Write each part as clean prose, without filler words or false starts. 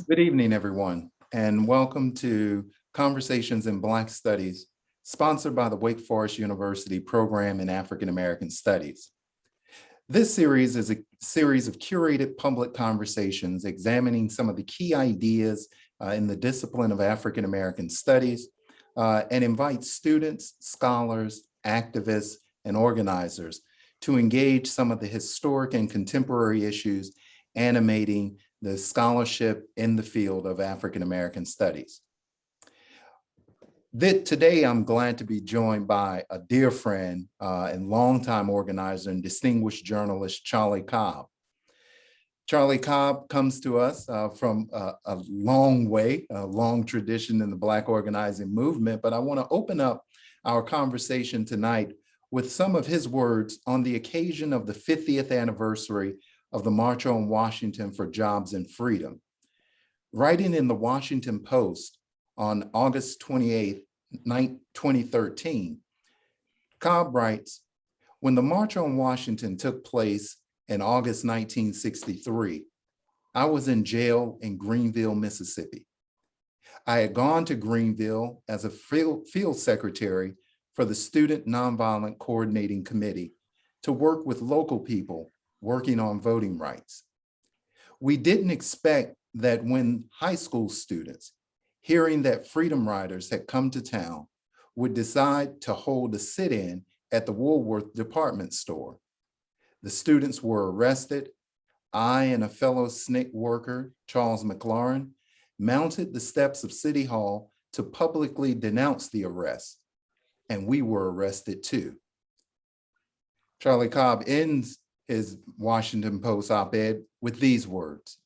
Good evening, everyone, and welcome to Conversations in Black Studies, sponsored by the Wake Forest University Program in African American Studies. This series is a series of curated public conversations examining some of the key ideas in the discipline of African American Studies and invites students, scholars, activists, and organizers to engage some of the historic and contemporary issues animating the scholarship in the field of African American Studies. Today, I'm glad to be joined by a dear friend and longtime organizer and distinguished journalist, Charlie Cobb. Charlie Cobb comes to us from a long way, a long tradition in the Black organizing movement, but I want to open up our conversation tonight with some of his words on the occasion of the 50th anniversary of the March on Washington for Jobs and Freedom. Writing in the Washington Post on August 28, 2013, Cobb writes, "When the March on Washington took place in August 1963, I was in jail in Greenville, Mississippi. I had gone to Greenville as a field secretary for the Student Nonviolent Coordinating Committee to work with local people working on voting rights. We didn't expect that when high school students, hearing that freedom riders had come to town, would decide to hold a sit-in at the Woolworth department store. The students were arrested. I and a fellow SNCC worker, Charles McLaurin, mounted the steps of City Hall to publicly denounce the arrest, and we were arrested too." Charlie Cobb ends his Washington Post op-ed with these words: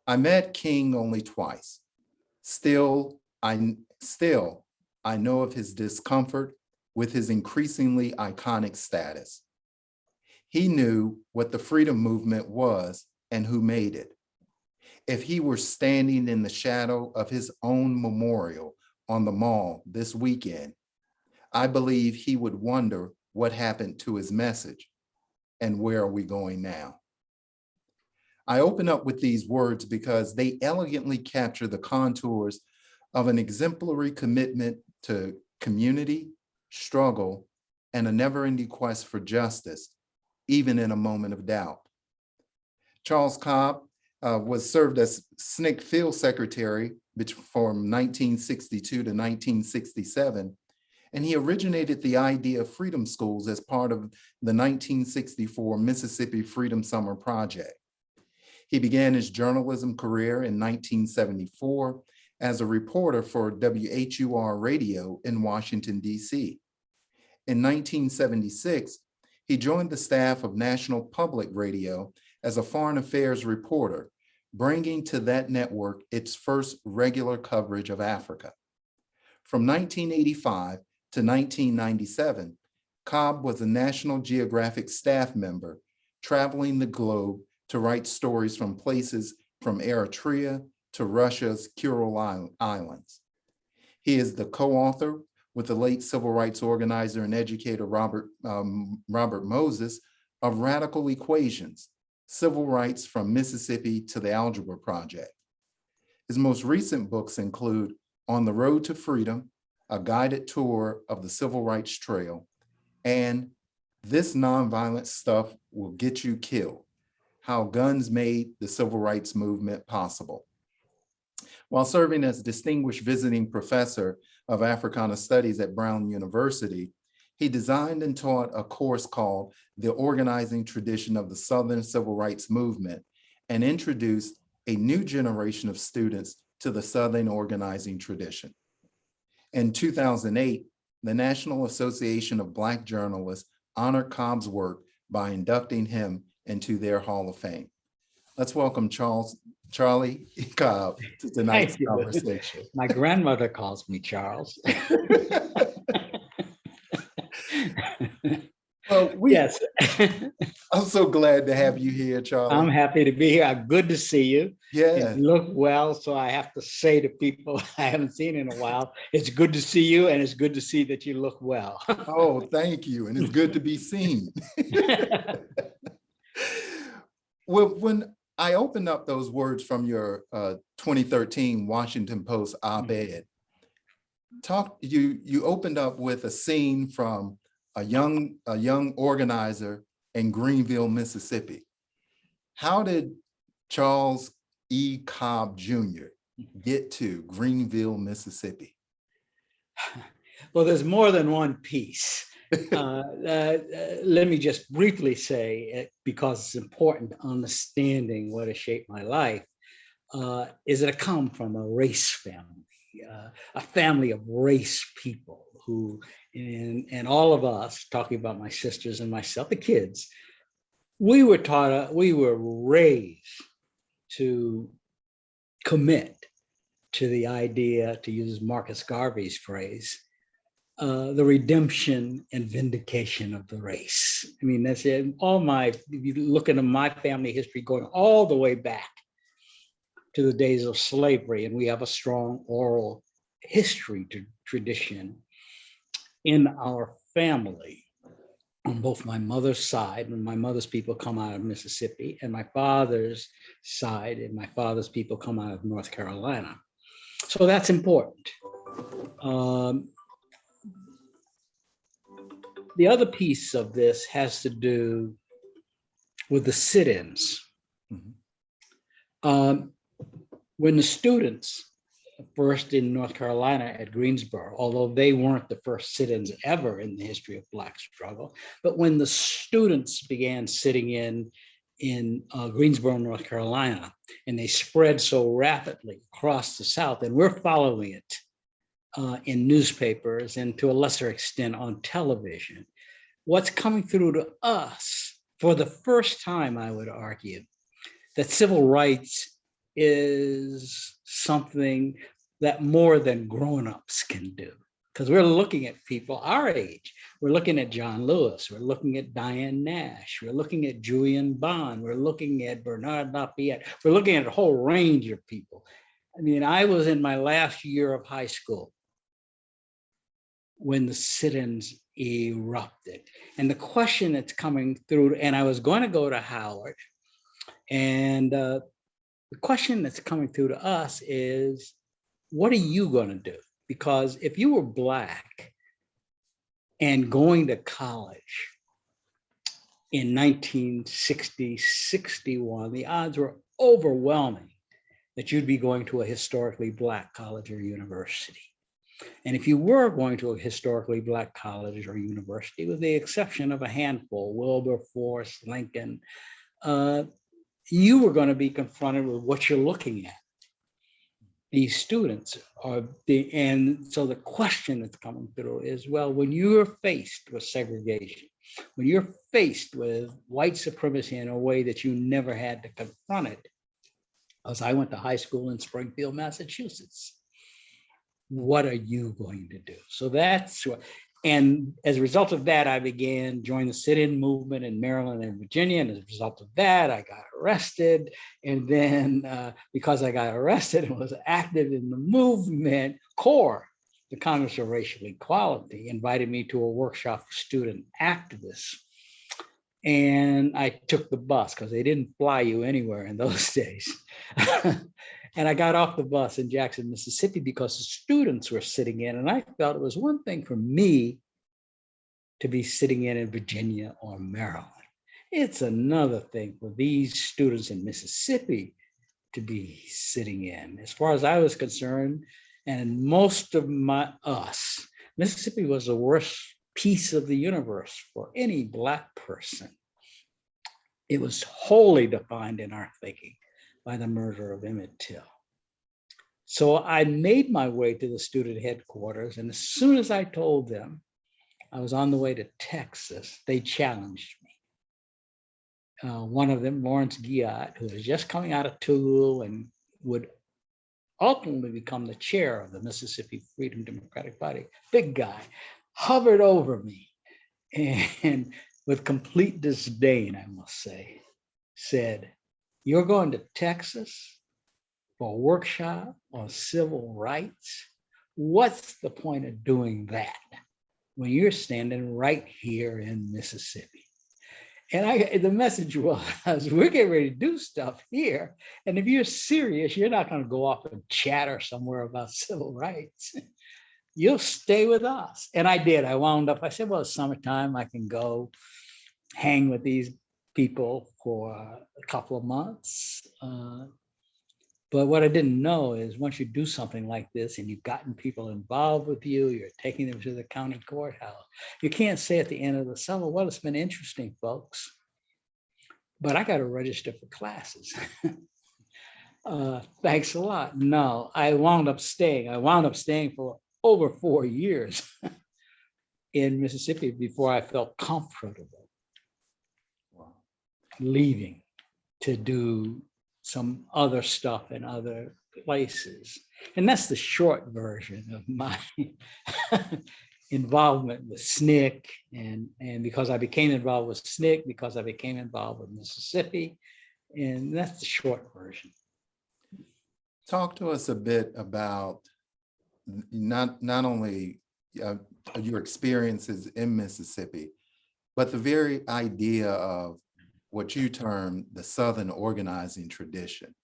"I met King only twice. Still, I know of his discomfort with his increasingly iconic status. He knew what the freedom movement was and who made it. If he were standing in the shadow of his own memorial on the mall this weekend, I believe he would wonder what happened to his message and where are we going now?" I open up with these words because they elegantly capture the contours of an exemplary commitment to community, struggle, and a never-ending quest for justice, even in a moment of doubt. Charles Cobb was served as SNCC field secretary from 1962 to 1967, and he originated the idea of freedom schools as part of the 1964 Mississippi Freedom Summer Project. He began his journalism career in 1974 as a reporter for WHUR Radio in Washington, D.C. In 1976, he joined the staff of National Public Radio as a foreign affairs reporter, bringing to that network its first regular coverage of Africa. From 1985 to 1997, Cobb was a National Geographic staff member, traveling the globe to write stories from places from Eritrea to Russia's Kuril Islands. He is the co-author with the late civil rights organizer and educator Robert Moses of Radical Equations, Civil Rights from Mississippi to the Algebra Project. His most recent books include On the Road to Freedom, a guided tour of the Civil Rights Trail, and This Nonviolent Stuff Will Get You Killed, How Guns Made the Civil Rights Movement Possible. While serving as distinguished visiting professor of Africana Studies at Brown University, he designed and taught a course called The Organizing Tradition of the Southern Civil Rights Movement and introduced a new generation of students to the Southern organizing tradition. In 2008, the National Association of Black Journalists honored Cobb's work by inducting him into their Hall of Fame. Let's welcome Charlie Cobb to tonight's conversation. My grandmother calls me Charles. Well, yes. I'm so glad to have you here, Charlie. I'm happy to be here. Good to see you. Yeah. You look well, so I have to say to people I haven't seen in a while, it's good to see you, and it's good to see that you look well. Oh, thank you. And it's good to be seen. Well, when I opened up those words from your 2013 Washington Post op-ed. You opened up with a scene from a young organizer in Greenville, Mississippi. How did Charles E. Cobb Jr. get to Greenville, Mississippi? Well, there's more than one piece. Let me just briefly say, because it's important to understanding what has shaped my life, is that I come from a race family, a family of race people who, and all of us, talking about my sisters and myself, the kids, we were raised to commit to the idea, to use Marcus Garvey's phrase, the redemption and vindication of the race. I mean, that's it. If you look into my family history going all the way back to the days of slavery, and we have a strong oral history tradition in our family on both my mother's side, and my mother's people come out of Mississippi, and my father's side, and my father's people come out of North Carolina. So that's important. The other piece of this has to do with the sit-ins. Mm-hmm. When the students first in North Carolina at Greensboro, although they weren't the first sit-ins ever in the history of Black struggle, but when the students began sitting in Greensboro, North Carolina, and they spread so rapidly across the South, and we're following it in newspapers and to a lesser extent on television, what's coming through to us for the first time, I would argue, that civil rights is something that more than grown-ups can do. Because we're looking at people our age. We're looking at John Lewis. We're looking at Diane Nash. We're looking at Julian Bond. We're looking at Bernard Lafayette. We're looking at a whole range of people. I mean, I was in my last year of high school when the sit-ins erupted. And the question that's coming through, and I was going to go to Howard, and the question that's coming through to us is, what are you going to do? Because if you were Black and going to college in 1960, 61, the odds were overwhelming that you'd be going to a historically Black college or university. And if you were going to a historically Black college or university, with the exception of a handful, Wilberforce, Lincoln, you were going to be confronted with what you're looking at. These students are and so the question that's coming through is, well, when you're faced with segregation, when you're faced with white supremacy in a way that you never had to confront it, as I went to high school in Springfield, Massachusetts, what are you going to do? So that's what, and as a result of that, I began joining the sit-in movement in Maryland and Virginia. And as a result of that, I got arrested. And then because I got arrested and was active in the movement, CORE, the Congress of Racial Equality, invited me to a workshop for student activists. And I took the bus because they didn't fly you anywhere in those days. And I got off the bus in Jackson, Mississippi, because the students were sitting in, and I felt it was one thing for me to be sitting in Virginia or Maryland. It's another thing for these students in Mississippi to be sitting in. As far as I was concerned, and most of us, Mississippi was the worst piece of the universe for any Black person. It was wholly defined in our thinking by the murder of Emmett Till. So I made my way to the student headquarters, and as soon as I told them I was on the way to Texas, they challenged me. One of them, Lawrence Giat, who was just coming out of Toul and would ultimately become the chair of the Mississippi Freedom Democratic Party, big guy, hovered over me and with complete disdain, I must say, said, "You're going to Texas for a workshop on civil rights? What's the point of doing that when you're standing right here in Mississippi?" And the message was, we're getting ready to do stuff here. And if you're serious, you're not going to go off and chatter somewhere about civil rights. You'll stay with us. And I did. I wound up, I said, well, it's summertime. I can go hang with these people for a couple of months. But what I didn't know is once you do something like this and you've gotten people involved with you, you're taking them to the county courthouse, you can't say at the end of the summer, well, it's been interesting, folks, but I got to register for classes. Thanks a lot. No, I wound up staying. I wound up staying for over 4 years in Mississippi before I felt comfortable leaving to do some other stuff in other places. And that's the short version of my involvement with SNCC. And because I became involved with SNCC, because I became involved with Mississippi, and that's the short version. Talk to us a bit about not only your experiences in Mississippi, but the very idea of what you term the Southern organizing tradition,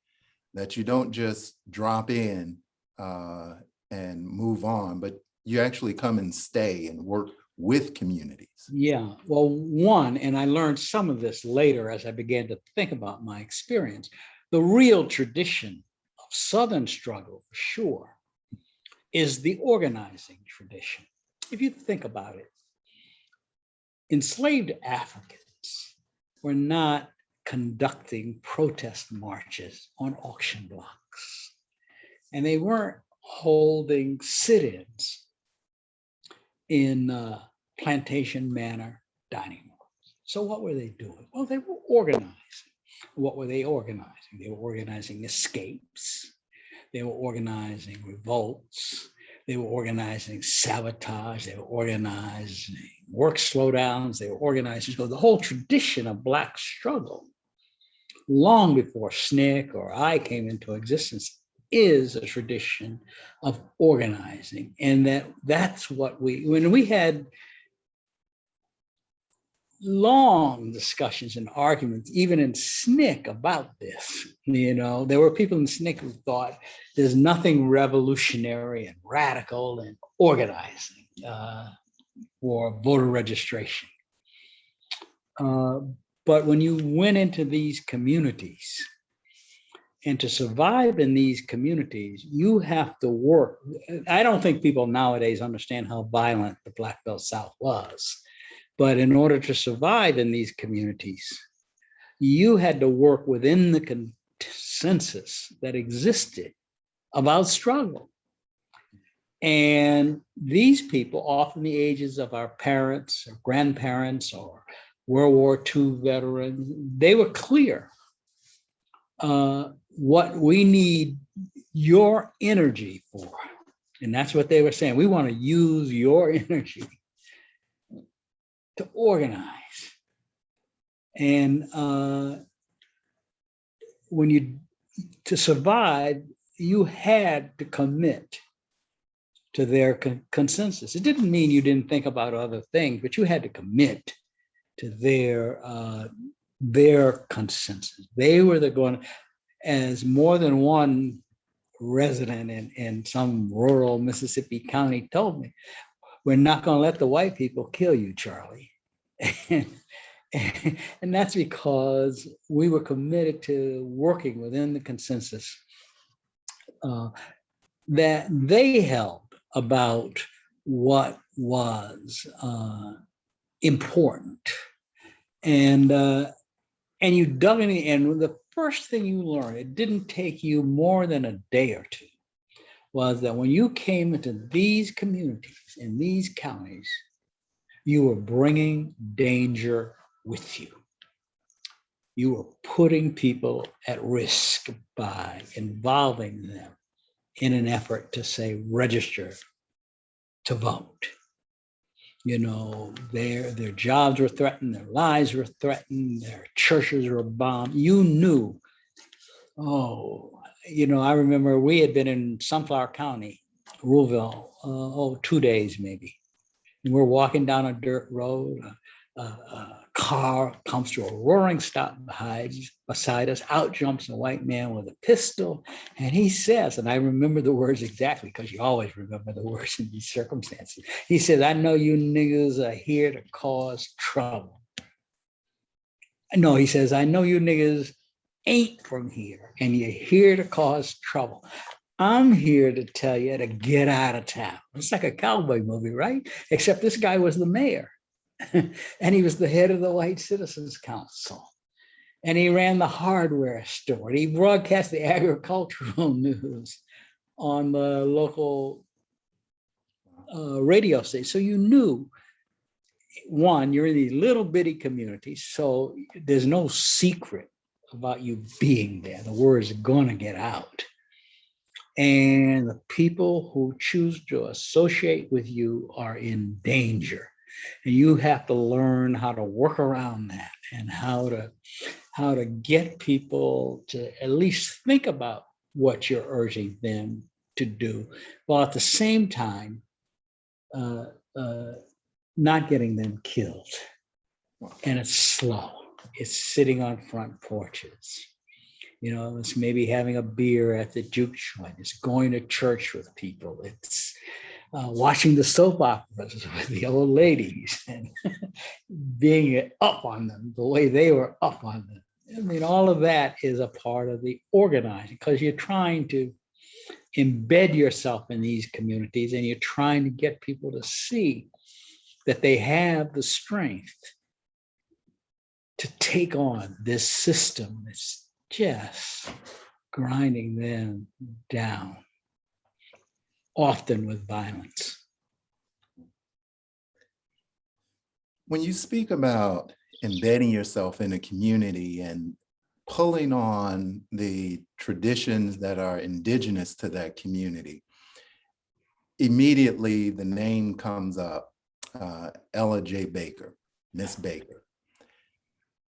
that you don't just drop in and move on, but you actually come and stay and work with communities. Yeah, well, one, and I learned some of this later as I began to think about my experience, the real tradition of Southern struggle, for sure, is the organizing tradition. If you think about it, enslaved Africans were not conducting protest marches on auction blocks, and they weren't holding sit-ins in plantation manor dining rooms. So what were they doing? Well, they were organizing. What were they organizing? They were organizing escapes. They were organizing revolts. They were organizing sabotage. They were organizing work slowdowns. They were organizing. So the whole tradition of Black struggle, long before SNCC or I came into existence, is a tradition of organizing. And that's what when we had long discussions and arguments, even in SNCC about this, there were people in SNCC who thought there's nothing revolutionary and radical in organizing for voter registration. But when you went into these communities, and to survive in these communities, you have to work. I don't think people nowadays understand how violent the Black Belt South was. But in order to survive in these communities, you had to work within the consensus that existed about struggle. And these people, often the ages of our parents or grandparents or World War II veterans, they were clear. What we need your energy for. And that's what they were saying. We want to use your energy to organize. And to survive, you had to commit to their consensus. It didn't mean you didn't think about other things, but you had to commit to their consensus. They were going, as more than one resident in some rural Mississippi county told me, we're not going to let the white people kill you, Charlie. And that's because we were committed to working within the consensus that they held about what was important. And you dug in, and the first thing you learned, it didn't take you more than a day or two, was that when you came into these communities in these counties, you were bringing danger with you. You were putting people at risk by involving them in an effort to say, register to vote. Their jobs were threatened, their lives were threatened, their churches were bombed. You knew, I remember we had been in Sunflower County, Rouville, 2 days maybe. And we're walking down a dirt road, a car comes to a roaring stop beside us. Out jumps a white man with a pistol. And he says, and I remember the words exactly because you always remember the words in these circumstances. He says, "I know you niggas are here to cause trouble." No, he says, "I know you niggas ain't from here and you're here to cause trouble. I'm here to tell you to get out of town." It's like a cowboy movie, right? Except this guy was the mayor and he was the head of the White Citizens Council. And he ran the hardware store. He broadcast the agricultural news on the local radio station. So you knew, one, you're in these little bitty communities, so there's no secret about you being there. The word is going to get out. And the people who choose to associate with you are in danger. And you have to learn how to work around that and how to get people to at least think about what you're urging them to do, while at the same time not getting them killed. And it's slow. It's sitting on front porches. You know, it's maybe having a beer at the juke joint. It's going to church with people. It's watching the soap operas with the old ladies and being up on them the way they were up on them. I mean, all of that is a part of the organizing because you're trying to embed yourself in these communities and you're trying to get people to see that they have the strength to take on this system that's just grinding them down, often with violence. When you speak about embedding yourself in a community and pulling on the traditions that are indigenous to that community, immediately the name comes up, Ella J. Baker, Miss Baker.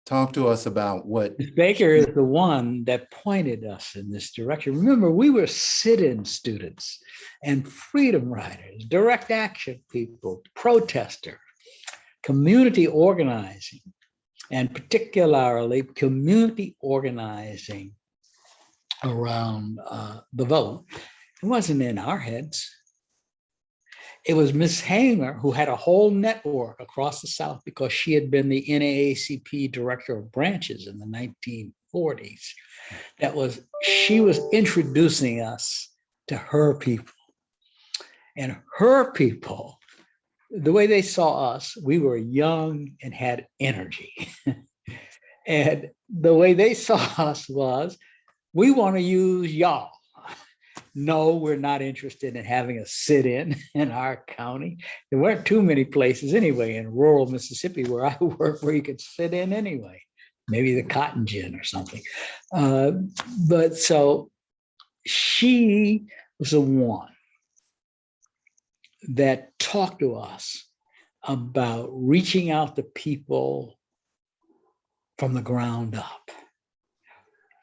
Talk to us about what— Miss Baker is the one that pointed us in this direction. Remember, we were sit-in students and freedom riders, direct action people, protesters, community organizing, and particularly community organizing around the vote. It wasn't in our heads. It was Miss Hamer who had a whole network across the South because she had been the NAACP director of branches in the 1940s. She was introducing us to her people. And her people, the way they saw us, we were young and had energy. And the way they saw us was, we want to use y'all. No, we're not interested in having a sit-in in our county. There weren't too many places anyway in rural Mississippi where I worked where you could sit in anyway, maybe the Cotton Gin or something. But so she was the one that talked to us about reaching out to people from the ground up.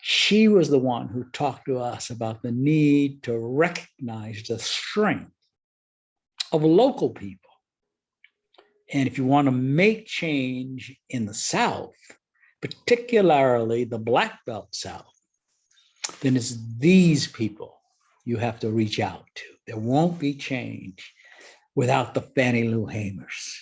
She was the one who talked to us about the need to recognize the strength of local people. And if you want to make change in the South, particularly the Black Belt South, then it's these people you have to reach out to. There won't be change without the Fannie Lou Hamers.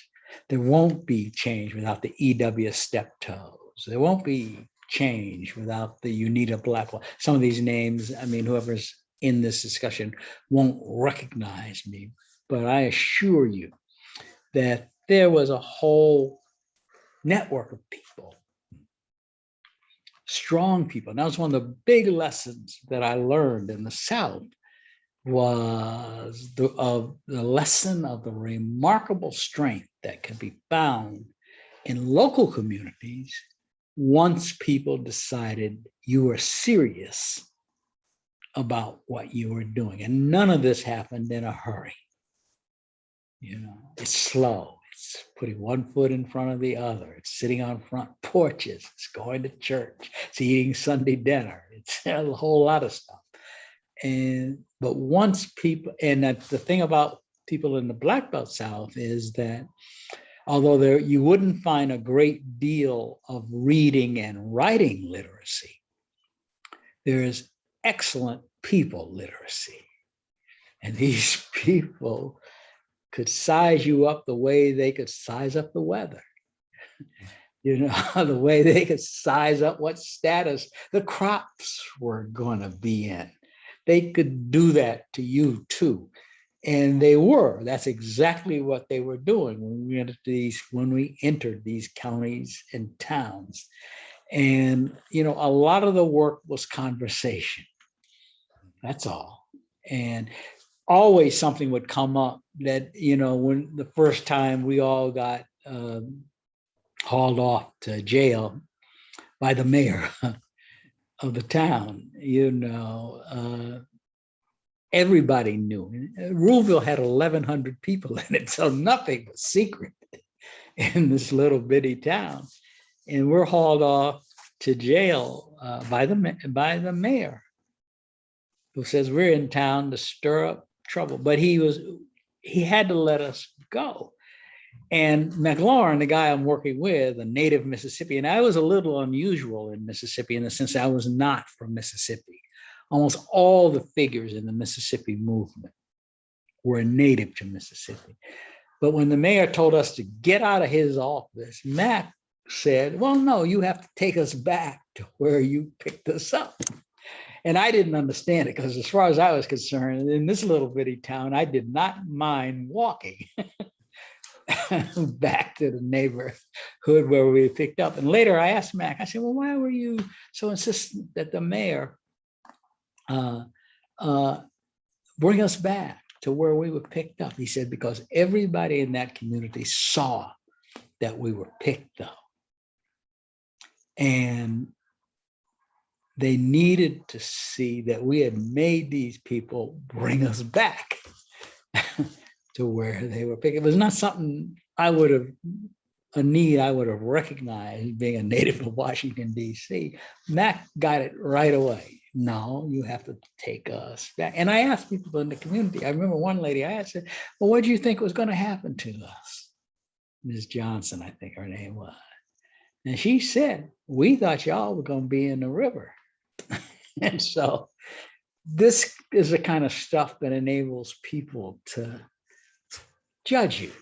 There won't be change without the E.W. Steptoes. There won't be change without the Unita Blackwell. Some of these names, I mean, whoever's in this discussion won't recognize me, but I assure you that there was a whole network of people, strong people. And that was one of the big lessons that I learned in the South, was the lesson of the remarkable strength that can be found in local communities once people decided you were serious about what you were doing. And none of this happened in a hurry. You know, it's slow. It's putting one foot in front of the other. It's sitting on front porches. It's going to church. It's eating Sunday dinner. It's a whole lot of stuff. But once people, and that's the thing about people in the Black Belt South, is that although there you wouldn't find a great deal of reading and writing literacy, there is excellent people literacy. And these people could size you up the way they could size up the weather. You know, the way they could size up what status the crops were going to be in. They could do that to you too. And they were. That's exactly what they were doing when we entered these counties and towns. And you know, a lot of the work was conversation. That's all. And always something would come up that, you know, when the first time we all got hauled off to jail by the mayor of the town, you know, everybody knew. Ruleville had 1,100 people in it, so nothing was secret in this little bitty town. And we're hauled off to jail by the mayor, who says we're in town to stir up trouble. But he had to let us go. And McLaurin, the guy I'm working with, a native Mississippian, I was a little unusual in Mississippi in the sense I was not from Mississippi. Almost all the figures in the Mississippi movement were native to Mississippi. But when the mayor told us to get out of his office, Mac said, well, no, you have to take us back to where you picked us up. And I didn't understand it because as far as I was concerned, in this little bitty town, I did not mind walking back to the neighborhood where we picked up. And later I asked Mac, I said, well, why were you so insistent that the mayor bring us back to where we were picked up? He said, because everybody in that community saw that we were picked up. And they needed to see that we had made these people bring us back to where they were picked. It was not something a need I would have recognized being a native of Washington, D.C. Mac got it right away. No, you have to take us back. And I asked people in the community, I remember one lady, I asked her, well, what do you think was going to happen to us? Ms. Johnson, I think her name was. And she said, we thought y'all were going to be in the river. And so this is the kind of stuff that enables people to judge you,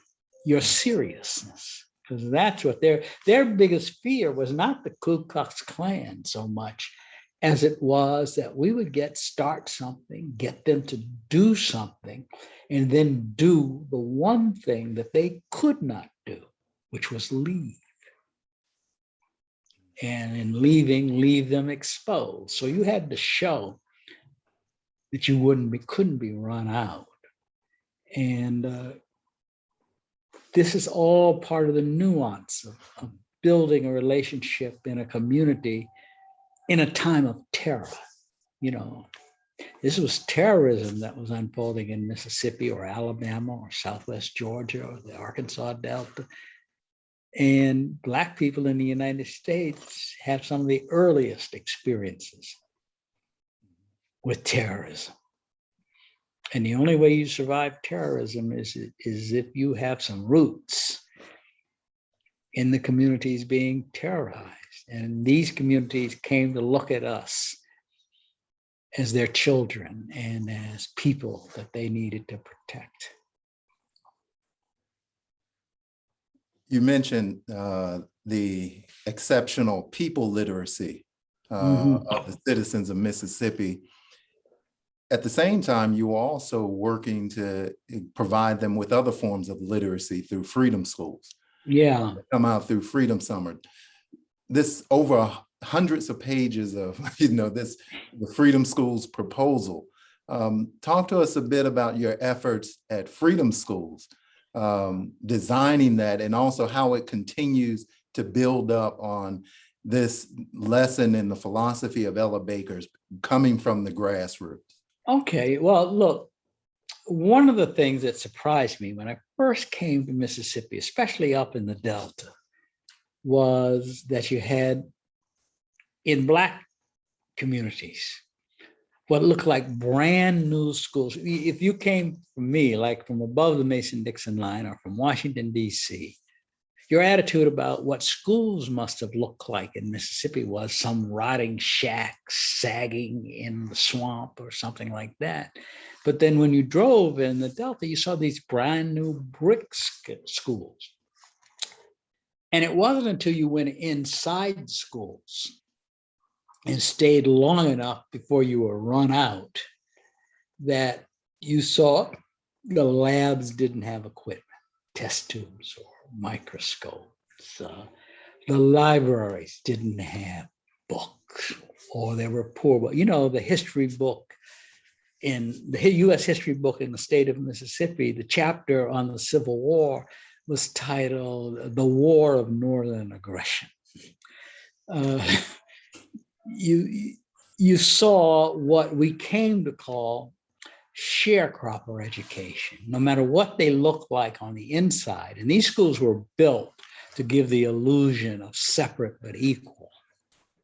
your seriousness, because that's what their biggest fear was not the Ku Klux Klan so much as it was that we would start something, get them to do something, and then do the one thing that they could not do, which was leave. And in leaving, leave them exposed. So you had to show that you couldn't be run out. And this is all part of the nuance of building a relationship in a community in a time of terror. You know, this was terrorism that was unfolding in Mississippi or Alabama or Southwest Georgia or the Arkansas Delta. And Black people in the United States have some of the earliest experiences with terrorism. And the only way you survive terrorism is if you have some roots in the communities being terrorized. And these communities came to look at us as their children and as people that they needed to protect. You mentioned the exceptional people literacy of the citizens of Mississippi. At the same time, you were also working to provide them with other forms of literacy through Freedom Schools. Yeah. Come out through Freedom Summer. This over hundreds of pages of, the Freedom Schools proposal. Talk to us a bit about your efforts at Freedom Schools, designing that, and also how it continues to build up on this lesson in the philosophy of Ella Baker's coming from the grassroots. Okay, well, look, one of the things that surprised me when I first came to Mississippi, especially up in the Delta, was that you had in Black communities what looked like brand new schools. If you came from me, like from above the Mason-Dixon line or from Washington, D.C., your attitude about what schools must have looked like in Mississippi was some rotting shack sagging in the swamp or something like that. But then when you drove in the Delta, you saw these brand new brick schools. And it wasn't until you went inside schools and stayed long enough before you were run out that you saw the labs didn't have equipment, test tubes or microscopes. The libraries didn't have books, or they were poor. But you know, the history book in the U.S. history book in the state of Mississippi, the chapter on the Civil War was titled "The War of Northern Aggression." You saw what we came to call sharecropper education, no matter what they look like on the inside. And these schools were built to give the illusion of separate but equal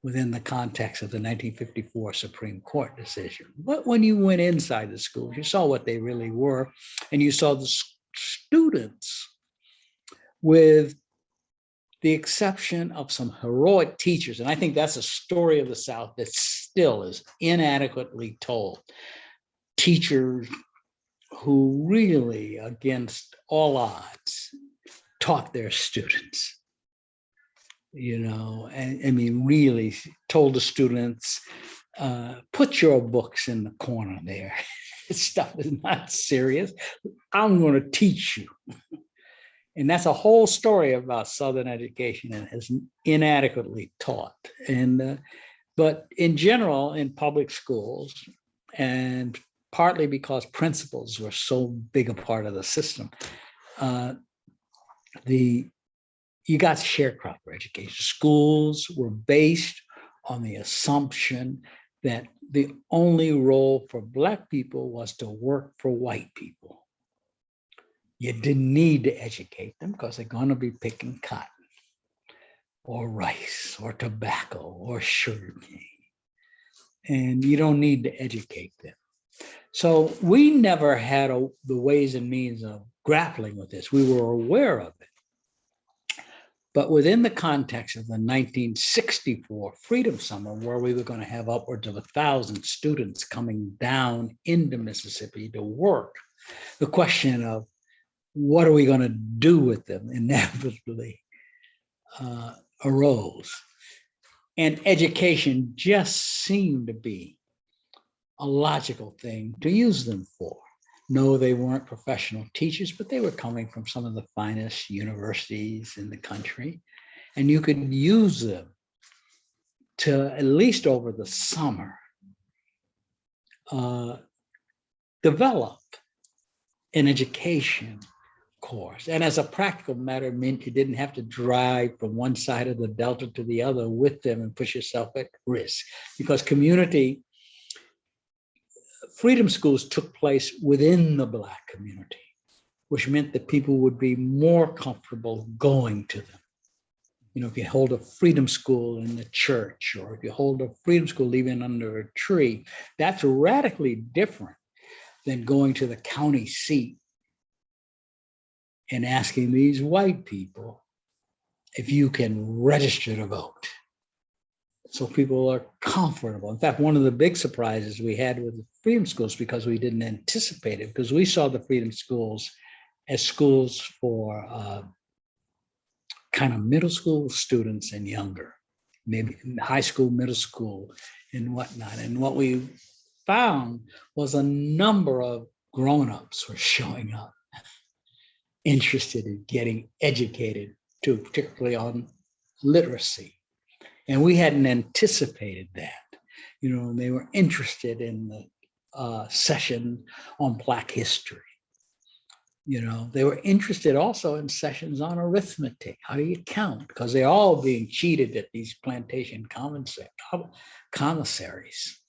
within the context of the 1954 Supreme Court decision. But when you went inside the schools, you saw what they really were, and you saw the students, with the exception of some heroic teachers. And I think that's a story of the South that still is inadequately told. Teachers who really, against all odds, taught their students, you know, and I mean, really told the students, put your books in the corner there. This stuff is not serious. I'm going to teach you. And that's a whole story about Southern education and is inadequately taught. And but in general, in public schools, and partly because principals were so big a part of the system, you got sharecropper education. Schools were based on the assumption that the only role for Black people was to work for white people. You didn't need to educate them because they're going to be picking cotton or rice or tobacco or sugarcane. And you don't need to educate them. So we never had the ways and means of grappling with this. We were aware of it. But within the context of the 1964 Freedom Summer, where we were going to have upwards of 1,000 students coming down into Mississippi to work, the question of what are we going to do with them inevitably arose. And education just seemed to be a logical thing to use them for. No, they weren't professional teachers, but they were coming from some of the finest universities in the country. And you could use them to, at least over the summer, develop an education course. And as a practical matter, it meant you didn't have to drive from one side of the Delta to the other with them and push yourself at risk, because community freedom schools took place within the Black community, which meant that people would be more comfortable going to them. You know, if you hold a freedom school in the church, or if you hold a freedom school even under a tree, that's radically different than going to the county seat and asking these white people if you can register to vote. So people are comfortable. In fact, one of the big surprises we had with the freedom schools, because we didn't anticipate it, because we saw the freedom schools as schools for kind of middle school students and younger, maybe high school, middle school, and whatnot. And what we found was a number of grown-ups were showing up interested in getting educated too, particularly on literacy. And we hadn't anticipated that. You know, they were interested in the session on Black history. You know, they were interested also in sessions on arithmetic. How do you count? Because they're all being cheated at these plantation commissaries.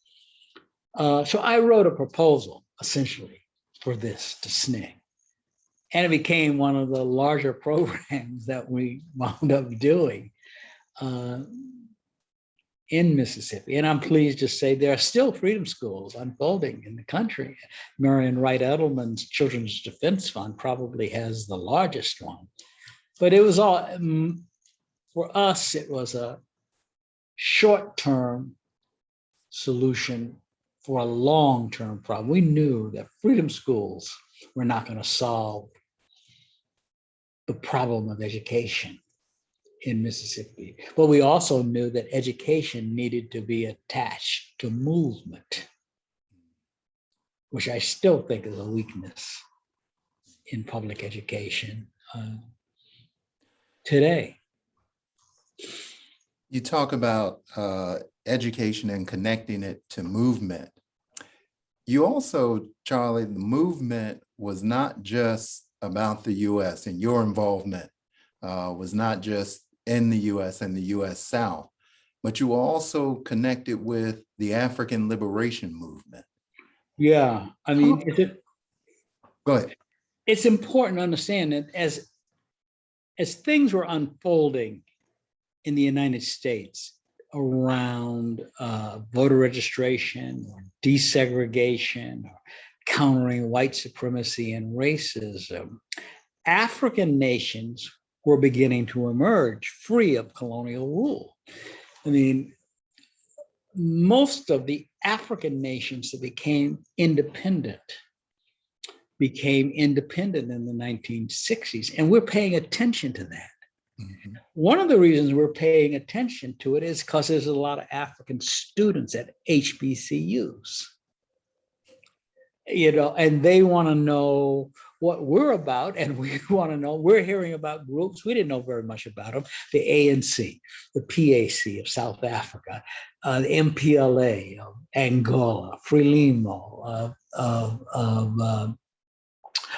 So I wrote a proposal, essentially, for this to SNCC. And it became one of the larger programs that we wound up doing in Mississippi. And I'm pleased to say there are still freedom schools unfolding in the country. Marion Wright Edelman's Children's Defense Fund probably has the largest one. but it was all, for us, it was a short-term solution for a long-term problem. We knew that freedom schools were not going to solve the problem of education in Mississippi. But we also knew that education needed to be attached to movement, which I still think is a weakness in public education today. You talk about education and connecting it to movement. You also, Charlie, the movement was not just about the US, and your involvement was not just in the US and the US South, but you also connected with the African liberation movement. Yeah, I mean, Go ahead. it's important to understand that as things were unfolding in the United States around voter registration or desegregation or countering white supremacy and racism, African nations were beginning to emerge free of colonial rule. I mean, most of the African nations that became independent in the 1960s, and we're paying attention to that. Mm-hmm. One of the reasons we're paying attention to it is because there's a lot of African students at HBCUs, and they want to know what we're about, and we want to know. We're hearing about groups we didn't know very much about them: the ANC, the PAC of South Africa, the MPLA of Angola, Frelimo of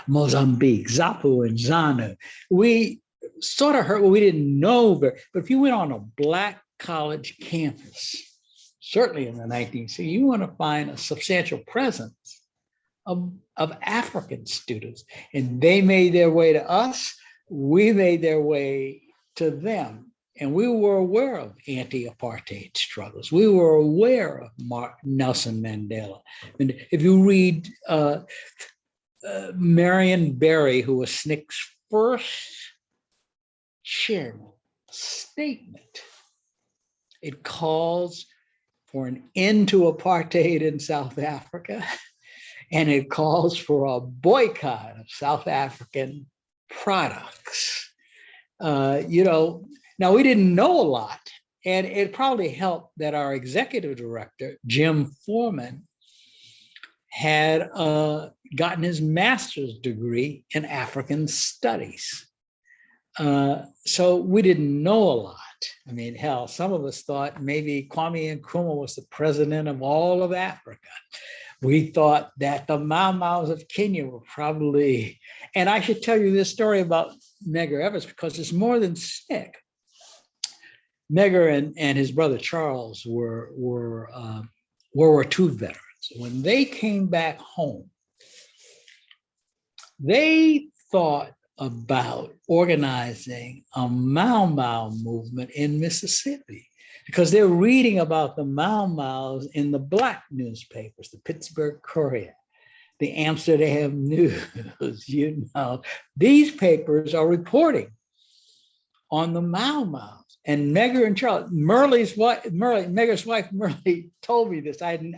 Mozambique, ZAPU and ZANU. We sort of heard, well, we didn't know, but if you went on a Black college campus, certainly in the 1960s, you want to find a substantial presence of African students. And they made their way to us, we made their way to them. And we were aware of anti-apartheid struggles. We were aware of Nelson Mandela. And if you read Marion Barry, who was SNCC's first chairman, statement, it calls for an end to apartheid in South Africa, and it calls for a boycott of South African products. Now we didn't know a lot, and it probably helped that our executive director, Jim Foreman, had gotten his master's degree in African studies. So we didn't know a lot. I mean, hell, some of us thought maybe Kwame Nkrumah was the president of all of Africa. We thought that the Mau Maus of Kenya were probably, and I should tell you this story about Medgar Evers because it's more than sick. Medgar and his brother Charles were World War II veterans. When they came back home, they thought about organizing a Mau Mau movement in Mississippi because they're reading about the Mau Maus in the Black newspapers, the Pittsburgh Courier, the Amsterdam News. These papers are reporting on the Mau Maus. And Medgar and Charles, Medgar's wife, Merle, told me this. And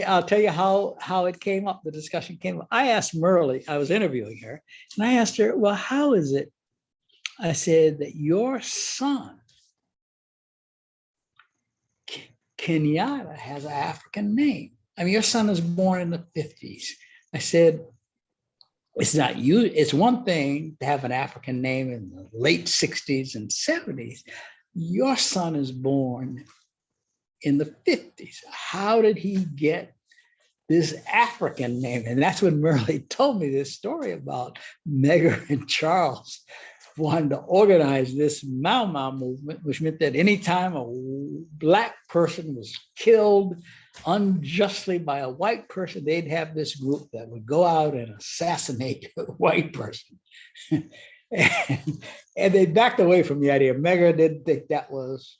I'll tell you how it came up, the discussion came up. I asked Merle, I was interviewing her, and I asked her, well, how is it, I said, that your son, Kenyatta, has an African name? I mean, your son is born in the 50s. I said, it's not you. It's one thing to have an African name in the late 60s and 70s. Your son is born in the 50s. How did he get this African name? And that's when Merle told me this story about Medgar and Charles wanted to organize this Mau Mau movement, which meant that anytime a Black person was killed unjustly by a white person, they'd have this group that would go out and assassinate a white person. and they backed away from the idea. Medgar didn't think that was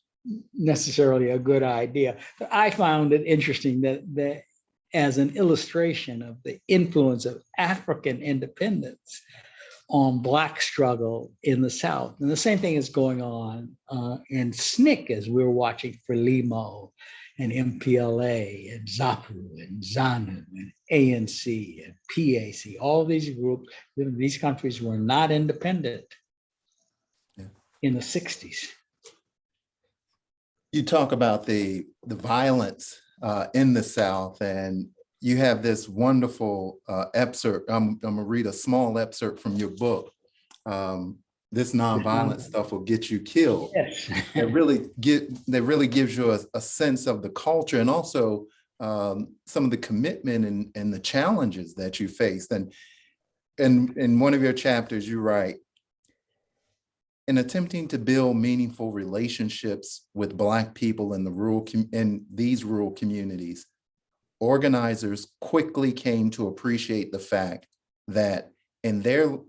necessarily a good idea. But I found it interesting that as an illustration of the influence of African independence on Black struggle in the South. And the same thing is going on in SNCC as we're watching Frelimo and MPLA and ZAPU and ZANU and ANC and PAC. All these groups, these countries were not independent in the 60s. You talk about the violence in the South, and you have this wonderful excerpt. I'm gonna read a small excerpt from your book. This nonviolent stuff will get you killed. Yes. That really gives you a sense of the culture, and also some of the commitment and the challenges that you faced. And in one of your chapters, you write, in attempting to build meaningful relationships with Black people in these rural communities, organizers quickly came to appreciate the fact that in their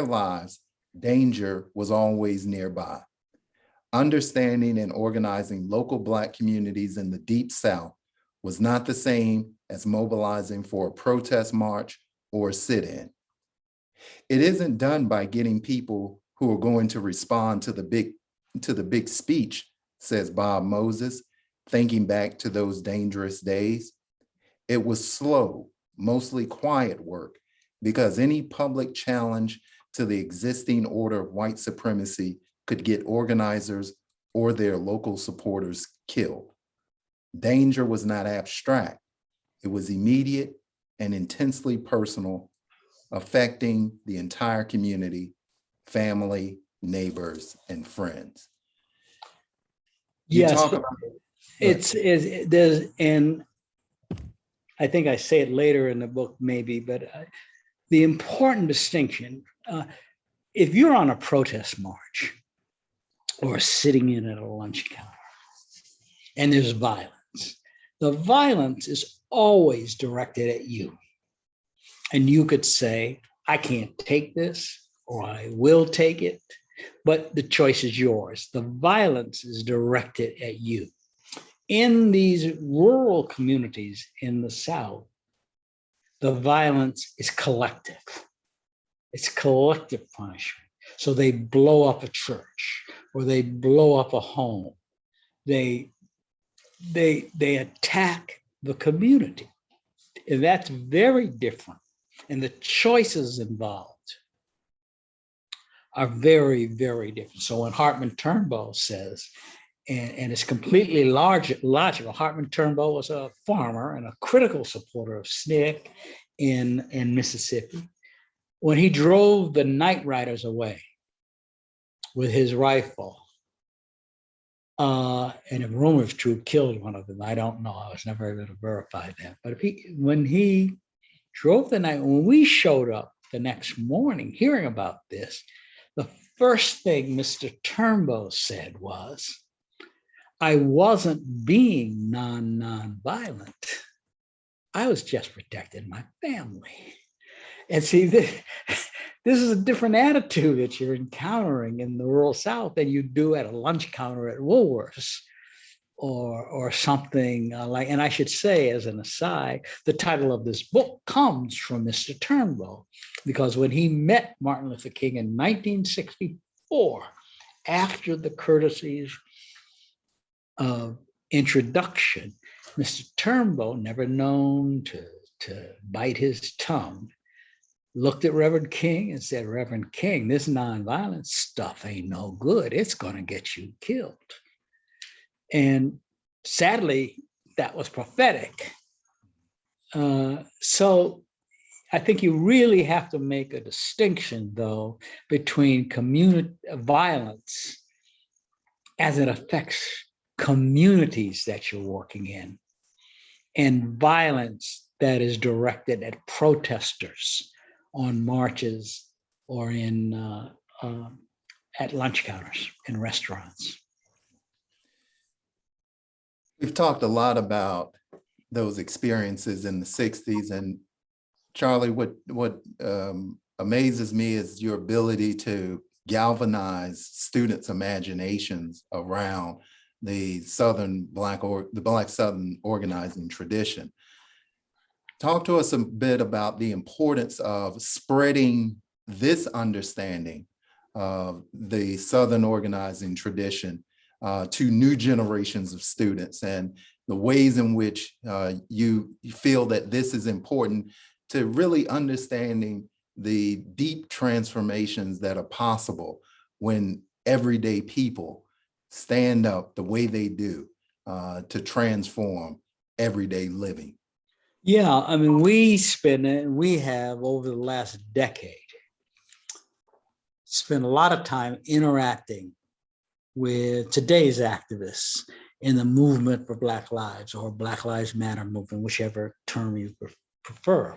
lives, danger was always nearby. Understanding and organizing local Black communities in the Deep South was not the same as mobilizing for a protest march or a sit-in. It isn't done by getting people who are going to respond to the big speech, says Bob Moses, thinking back to those dangerous days. It was slow, mostly quiet work, because any public challenge to the existing order of white supremacy could get organizers or their local supporters killed. Danger was not abstract. It was immediate and intensely personal, affecting the entire community, family, neighbors, and friends. Yes, there's, and I think I say it later in the book maybe, but the important distinction, if you're on a protest march or sitting in at a lunch counter and there's violence, the violence is always directed at you. And you could say, I can't take this, or I will take it, but the choice is yours. The violence is directed at you. In these rural communities in the South, the violence is collective. It's collective punishment. So they blow up a church, or they blow up a home. They attack the community. And that's very different. And the choices involved are very, very different. So when Hartman Turnbull says, and it's completely logical, Hartman Turnbull was a farmer and a critical supporter of SNCC in Mississippi. When he drove the night riders away with his rifle, and if rumors true, killed one of them. I don't know. I was never able to verify that. But when he drove the night, when we showed up the next morning hearing about this, the first thing Mr. Turnbull said was, I wasn't being non-violent. I was just protecting my family. And see, this is a different attitude that you're encountering in the rural South than you do at a lunch counter at Woolworths or something like, and I should say as an aside, the title of this book comes from Mr. Turnbull, because when he met Martin Luther King in 1964, after the courtesies of introduction, Mr. Turnbull, never known to bite his tongue, looked at Reverend King and said, Reverend King, this nonviolent stuff ain't no good. It's going to get you killed. And sadly, that was prophetic. So I think you really have to make a distinction, though, between community violence as it affects communities that you're working in, and violence that is directed at protesters on marches or in at lunch counters in restaurants. We've talked a lot about those experiences in the 60s, and Charlie, what amazes me is your ability to galvanize students' imaginations around the Black Southern organizing tradition. Talk to us a bit about the importance of spreading this understanding of the Southern organizing tradition to new generations of students, and the ways in which you feel that this is important to really understanding the deep transformations that are possible when everyday people stand up the way they do to transform everyday living. Yeah, I mean, we have over the last decade spent a lot of time interacting with today's activists in the movement for Black Lives or Black Lives Matter movement, whichever term you prefer.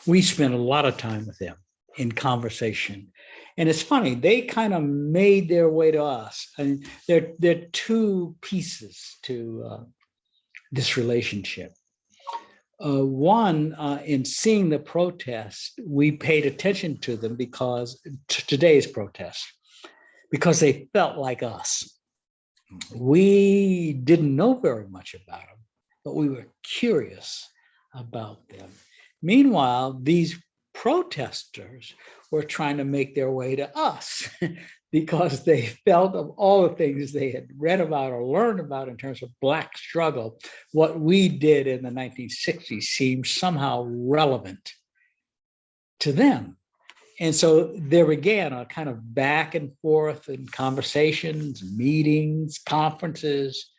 We spent a lot of time with them in conversation. And it's funny, they kind of made their way to us. And there are two pieces to this relationship. One, in seeing the protest, we paid attention to them because today's protest, because they felt like us. We didn't know very much about them, but we were curious about them. Meanwhile, these protesters were trying to make their way to us because they felt of all the things they had read about or learned about in terms of Black struggle, what we did in the 1960s seemed somehow relevant to them. And so there began a kind of back and forth in conversations, meetings, conferences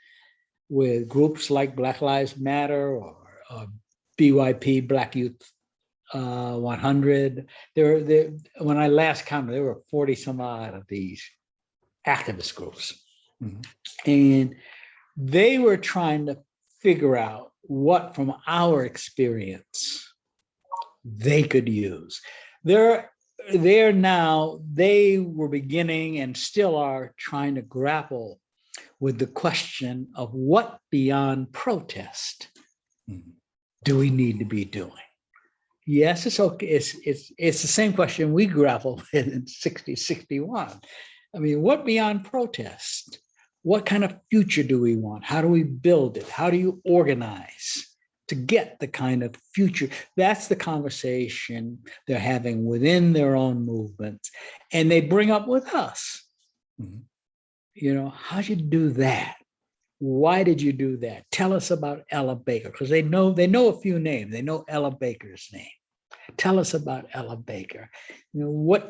with groups like Black Lives Matter or BYP, Black Youth 100. When I last counted, there were 40 some odd of these activist groups. Mm-hmm. And they were trying to figure out what from our experience they could use. They were beginning and still are trying to grapple with the question of what beyond protest do we need to be doing? Yes, it's okay. It's the same question we grappled with in 60, 61. I mean, what beyond protest? What kind of future do we want? How do we build it? How do you organize to get the kind of future? That's the conversation they're having within their own movements. And they bring up with us, you know, how'd you do that? Why did you do that? Tell us about Ella Baker, because they know a few names. They know Ella Baker's name. Tell us about Ella Baker. You know,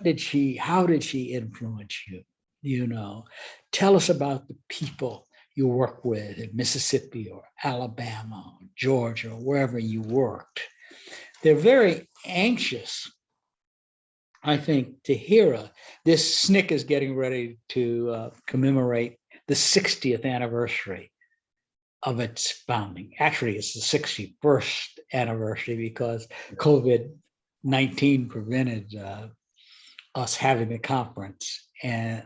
how did she influence you? You know, tell us about the people you work with in Mississippi or Alabama or Georgia or wherever you worked. They're very anxious, I think, to hear this SNCC is getting ready to commemorate the 60th anniversary of its founding. Actually, it's the 61st anniversary because COVID-19 prevented us having the conference and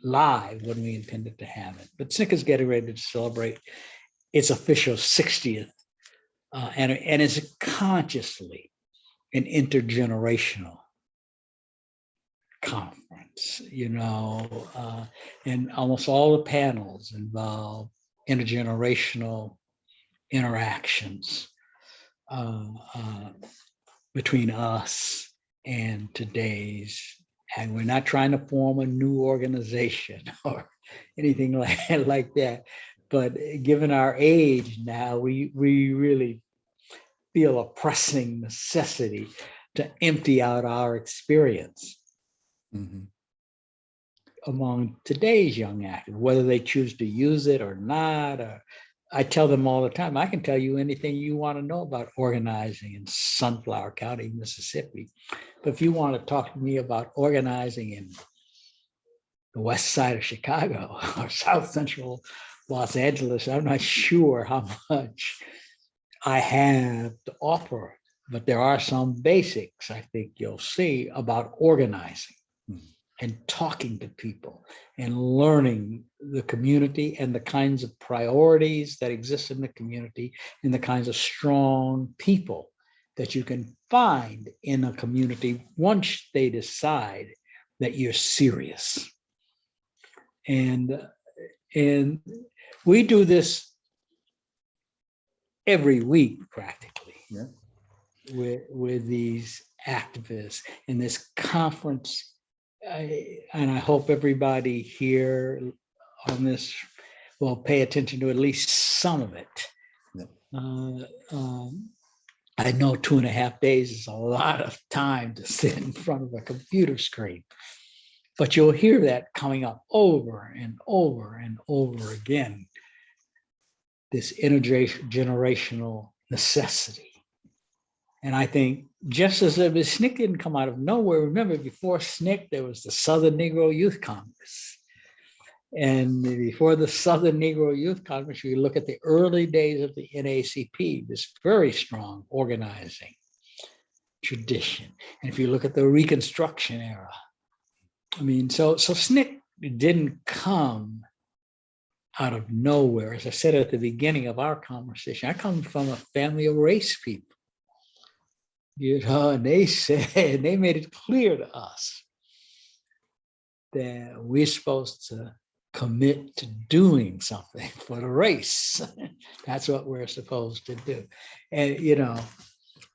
live when we intended to have it. But SNCC is getting ready to celebrate its official 60th, and it's consciously an intergenerational conference, you know, and almost all the panels involve intergenerational interactions between us and today's. And we're not trying to form a new organization or anything like that. But given our age now, we really feel a pressing necessity to empty out our experience among today's young activists, whether they choose to use it or not. I tell them all the time, I can tell you anything you want to know about organizing in Sunflower County, Mississippi. But if you want to talk to me about organizing in the west side of Chicago or South Central Los Angeles, I'm not sure how much I have to offer. But there are some basics I think you'll see about organizing and talking to people and learning the community and the kinds of priorities that exist in the community and the kinds of strong people that you can find in a community once they decide that you're serious. And we do this every week practically with these activists in this conference. And I hope everybody here on this will pay attention to at least some of it. Yeah. I know 2.5 days is a lot of time to sit in front of a computer screen, but you'll hear that coming up over and over and over again, this intergenerational necessity. And I think just as the SNCC didn't come out of nowhere, remember before SNCC, there was the Southern Negro Youth Congress. And before the Southern Negro Youth Congress, you look at the early days of the NAACP, this very strong organizing tradition. And if you look at the Reconstruction era, I mean, so SNCC didn't come out of nowhere. As I said at the beginning of our conversation, I come from a family of race people. You know, and they said, they made it clear to us that we're supposed to commit to doing something for the race. That's what we're supposed to do. And, you know,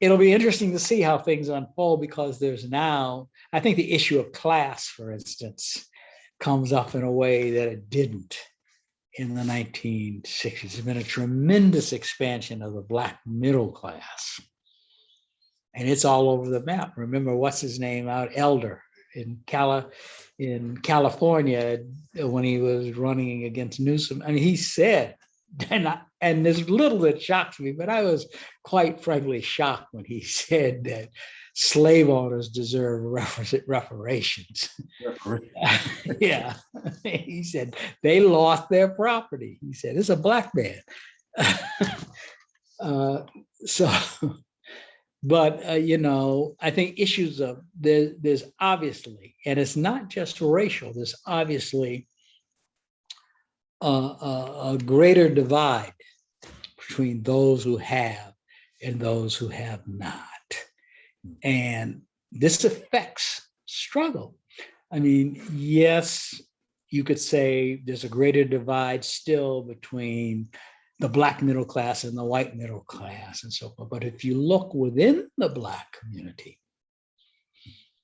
it'll be interesting to see how things unfold, because there's now, I think the issue of class, for instance, comes up in a way that it didn't in the 1960s. There's been a tremendous expansion of the Black middle class. And it's all over the map. Remember, what's his name out, Elder in California, when he was running against Newsom. I mean, he said, and there's little that shocks me, but I was quite frankly shocked when he said that slave owners deserve reparations. Yeah, he said they lost their property. He said, it's a Black man. But, you know, I think issues of, there's obviously, and it's not just racial, there's obviously a greater divide between those who have and those who have not. And this affects struggle. I mean, yes, you could say there's a greater divide still between the Black middle class and the white middle class and so forth. But if you look within the Black community,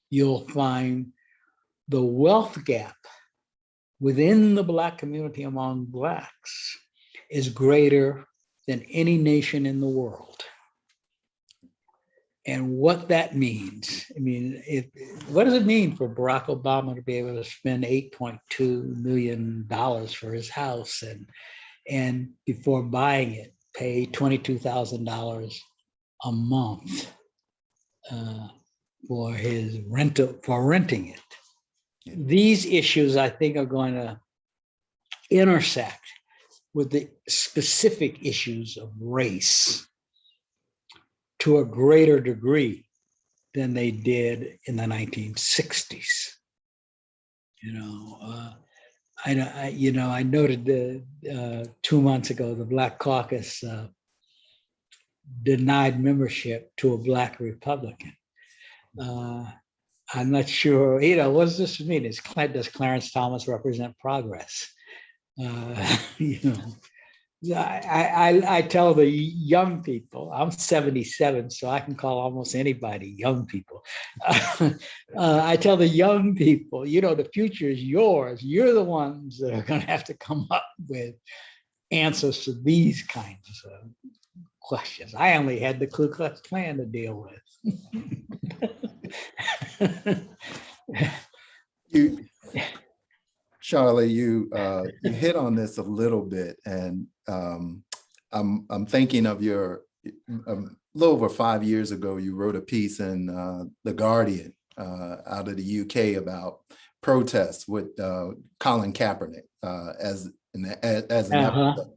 you'll find the wealth gap within the Black community among Blacks is greater than any nation in the world. And what that means, I mean, what does it mean for Barack Obama to be able to spend $8.2 million for his house and before buying it, pay $22,000 a month for his renting it? These issues, I think, are going to intersect with the specific issues of race to a greater degree than they did in the 1960s. You know, I noted that 2 months ago, the Black Caucus denied membership to a Black Republican. I'm not sure, you know, what does this mean? Does Clarence Thomas represent progress? You know, I tell the young people, I'm 77, so I can call almost anybody young people. I tell the young people, you know, the future is yours. You're the ones that are going to have to come up with answers to these kinds of questions. I only had the Ku Klux Klan to deal with. Charlie, you hit on this a little bit, and I'm thinking of your a little over 5 years ago, you wrote a piece in The Guardian out of the UK about protests with Colin Kaepernick as an episode.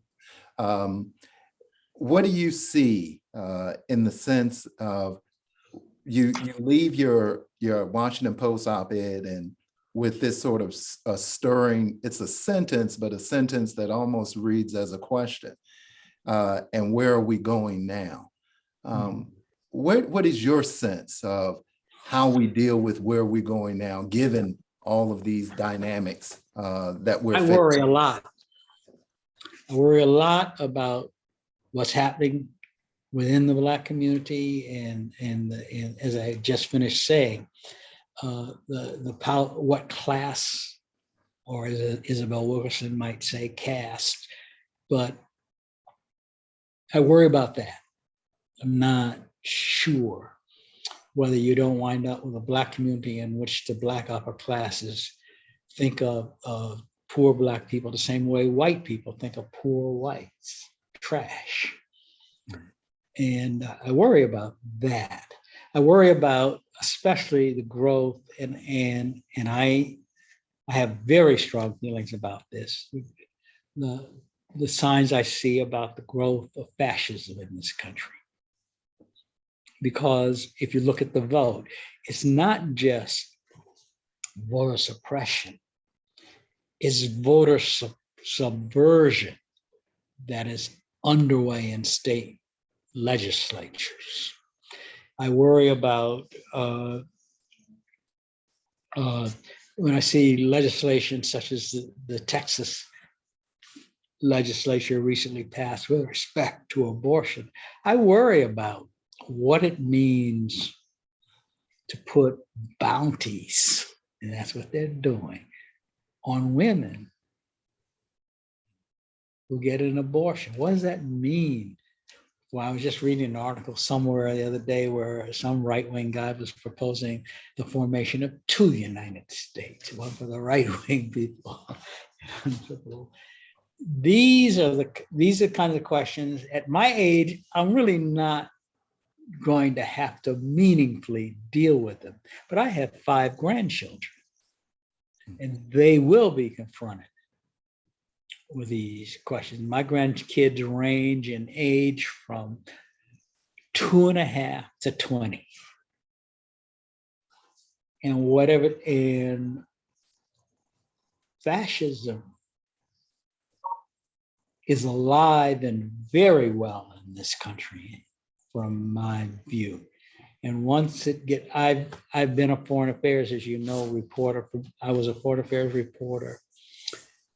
What do you see in the sense of you leave your Washington Post op-ed and with this sort of stirring, it's a sentence, but a sentence that almost reads as a question. And where are we going now? What is your sense of how we deal with where we're going now, given all of these dynamics that we're facing? I worry a lot. I worry a lot about what's happening within the Black community, and as I just finished saying, what class, or as Isabel Wilkerson might say, caste. But I worry about that. I'm not sure whether you don't wind up with a Black community in which the Black upper classes think of poor Black people the same way white people think of poor whites, trash. And I worry about that. I worry about especially the growth, and I have very strong feelings about this. The signs I see about the growth of fascism in this country. Because if you look at the vote, it's not just voter suppression, it's voter subversion that is underway in state legislatures. I worry about when I see legislation such as the Texas legislature recently passed with respect to abortion. I worry about what it means to put bounties, and that's what they're doing, on women who get an abortion. What does that mean? Well, I was just reading an article somewhere the other day where some right-wing guy was proposing the formation of 2 United States, one for the right-wing people. These are the kinds of questions. At my age, I'm really not going to have to meaningfully deal with them. But I have 5 grandchildren, and they will be confronted with these questions. My grandkids range in age from 2.5 to 20. And fascism is alive and very well in this country, from my view. And once I've been a foreign affairs, as you know, reporter. I was a foreign affairs reporter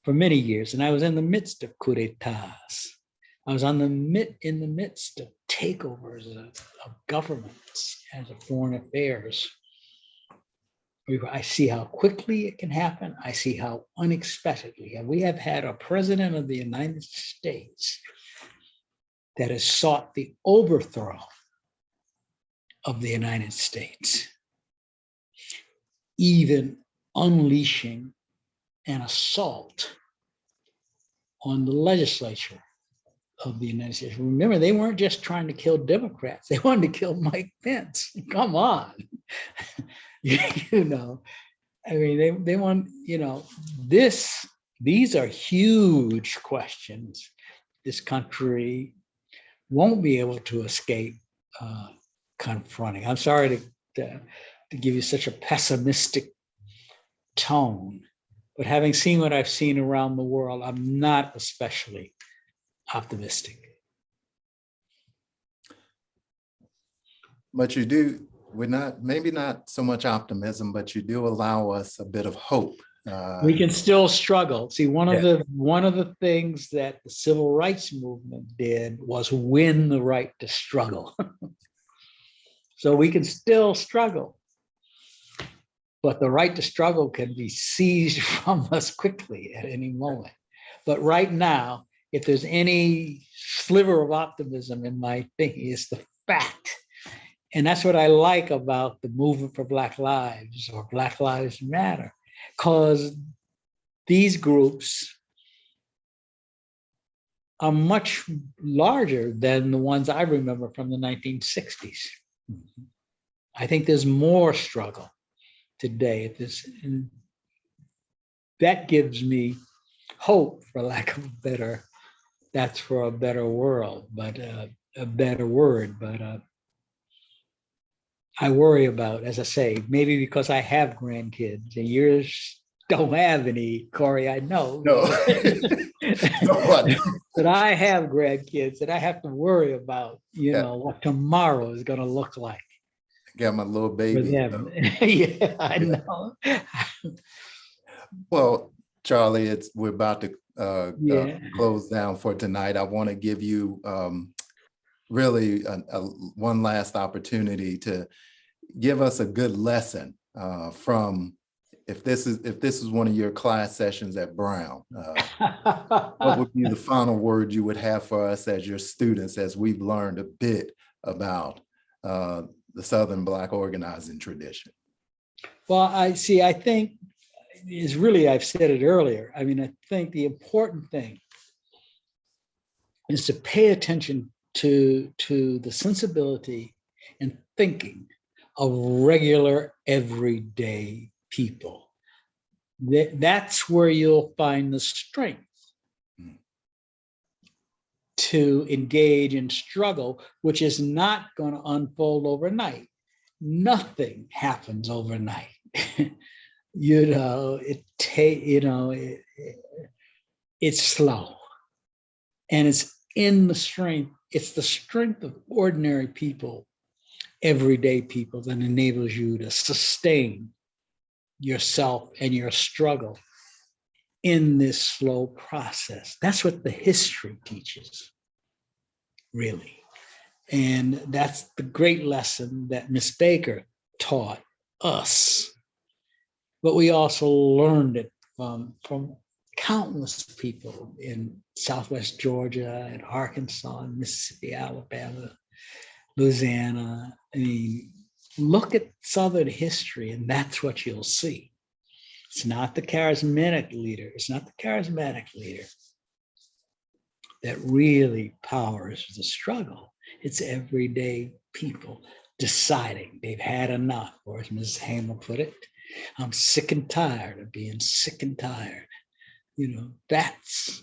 for many years, and I was in the midst of coup d'etats. I was in the midst of takeovers of governments as a foreign affairs. I see how quickly it can happen. I see how unexpectedly. And we have had a president of the United States that has sought the overthrow of the United States, even unleashing an assault on the legislature of the United States. Remember, they weren't just trying to kill Democrats. They wanted to kill Mike Pence. Come on. You know, I mean, they want, you know, these are huge questions this country won't be able to escape confronting. I'm sorry to give you such a pessimistic tone, but having seen what I've seen around the world, I'm not especially optimistic. But you do, maybe not so much optimism, but you do allow us a bit of hope. We can still struggle. See, one of the things that the civil rights movement did was win the right to struggle. So we can still struggle, but the right to struggle can be seized from us quickly at any moment. But right now, if there's any sliver of optimism in my thinking, it's the fact. And that's what I like about the movement for Black Lives or Black Lives Matter, because these groups are much larger than the ones I remember from the 1960s. I think there's more struggle today. And that gives me hope, for lack of a better, that's for a better world, but a better word. But I worry about, as I say, maybe because I have grandkids and yours don't have any, Corey, I know. No. But I have grandkids and I have to worry about, you know, what tomorrow is going to look like. I got my little baby. Yeah, I know. Well, Charlie, we're about to close down for tonight. I want to give you really one last opportunity to give us a good lesson from, if this is one of your class sessions at Brown, what would be the final word you would have for us as your students, as we've learned a bit about the Southern Black organizing tradition? Well, I think is really, I've said it earlier. I mean, I think the important thing is to pay attention to the sensibility and thinking of regular, everyday people. That's where you'll find the strength to engage in struggle, which is not going to unfold overnight. Nothing happens overnight. It's slow, and it's in the strength. It's the strength of ordinary people, everyday people, that enables you to sustain yourself and your struggle in this slow process. That's what the history teaches, really. And that's the great lesson that Miss Baker taught us. But we also learned it from countless people in Southwest Georgia and Arkansas and Mississippi, Alabama, Louisiana. I mean, look at Southern history, and that's what you'll see. It's not the charismatic leader. It's not the charismatic leader that really powers the struggle. It's everyday people deciding they've had enough, or as Mrs. Hamill put it, I'm sick and tired of being sick and tired. That's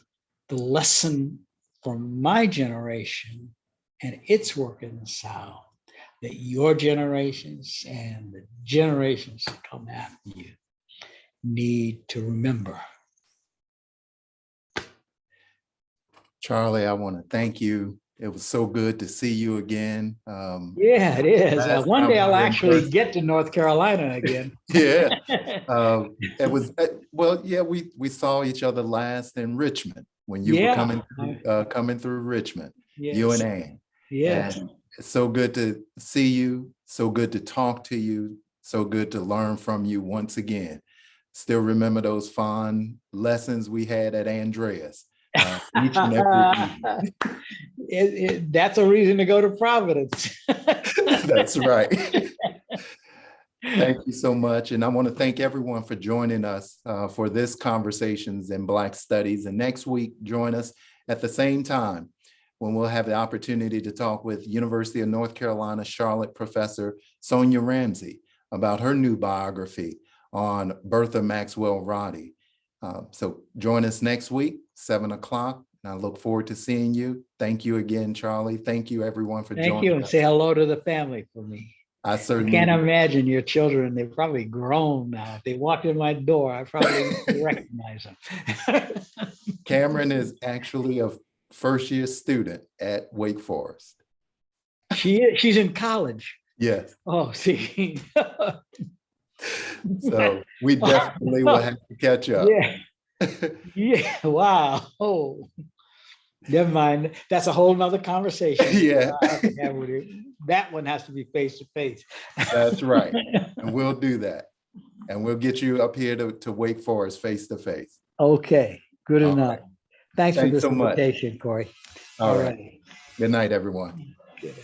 the lesson from my generation and its work in the South, that your generations and the generations that come after you need to remember. Charlie, I want to thank you. It was so good to see you again. Yeah, it is. One day I'll actually get to North Carolina again. Yeah. It was, well, yeah, we saw each other last in Richmond when you were coming through Richmond, yes. You and Ann. Yes. And it's so good to see you, so good to talk to you, so good to learn from you once again. Still remember those fond lessons we had at Andreas. Each and every that's a reason to go to Providence. That's right. Thank you so much. And I want to thank everyone for joining us for this Conversations in Black Studies. And next week, join us at the same time when we'll have the opportunity to talk with University of North Carolina Charlotte professor Sonia Ramsey about her new biography on Bertha Maxwell Roddy. So join us next week, 7 o'clock. And I look forward to seeing you. Thank you again, Charlie. Thank you, everyone, for joining us. Thank you, and say hello to the family for me. I certainly can't imagine your children. They're probably grown now. If they walked in my door, I probably recognize them. Cameron is actually a first-year student at Wake Forest. She's in college. Yes. Oh, see. So we definitely will have to catch up. Yeah. Yeah. Wow. Oh, never mind. That's a whole nother conversation. Yeah. That one has to be face to face. That's right. And we'll do that. And we'll get you up here to Wake Forest face to face. Okay. Good enough. Right. Thanks for this so invitation, Corey. All right. Good night, everyone. Good.